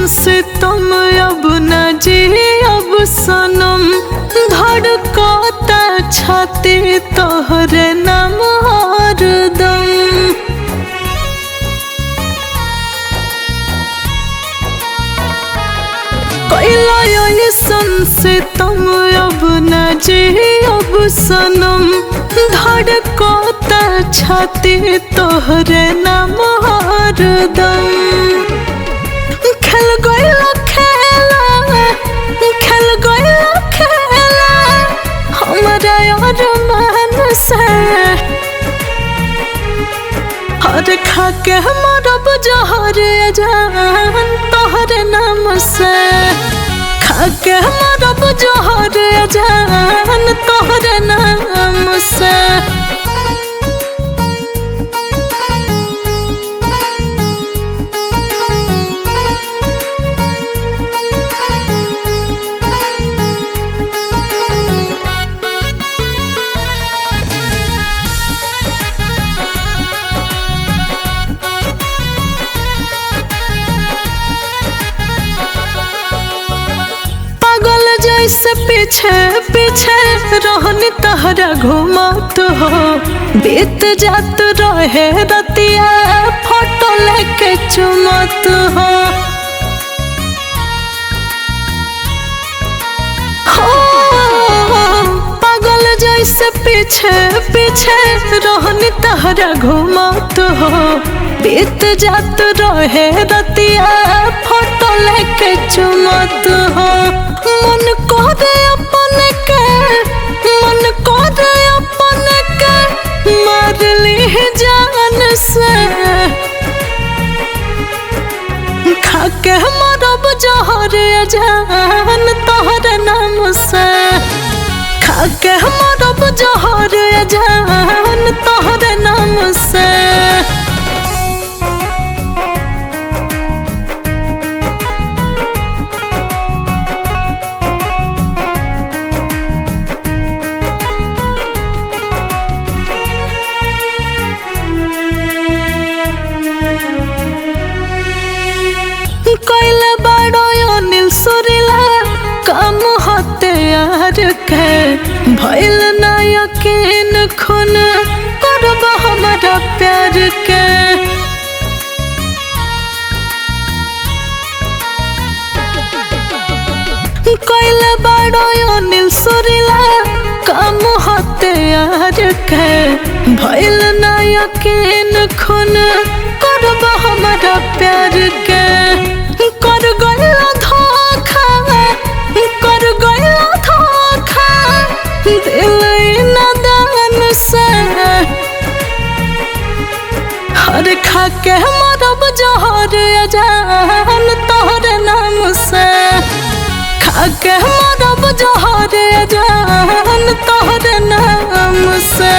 से तुम अब न जी अब सनम धड़कता छाती तोहरे नाम हरदम। ऐसन से तुम अब न जी अब सनम धड़कता छाती तोहरे नाम हरदम। खेल गइला खेला खेल गइला खेला हमरा यार मन से हर खा के मरब जहर जान तोहरे नाम से खा के मरब जहर जान तोहरे नाम से। जैसे पीछे पीछे रहनी तहरा घूमत हो बीत जात रहे रतिया फोटो लेके चुमत हो। पागल जैसे पीछे पीछे रहनी तहरा घूमत हो बीत जात रहे रतिया फोटो लेके चुमत हो। मन करे अपने के मार ली जान से खा के मरब जहर जान तोहरे नाम से खा के मरब जहर जान तोहरे नाम से। कोइले बड़ो अनिल सुरीला काम होते यार के भइल ना यकीन खून करब हमारा प्यार के। कोइले बड़ो अनिल सुरीला काम होते यार के भइल ना यकीन खून करब हमारा प्यार के। कर गइला धोखा दिल नादान से हर खा के मरब जहर जान तोहरे नाम से खा के मरब जहर जान तोहरे नाम से।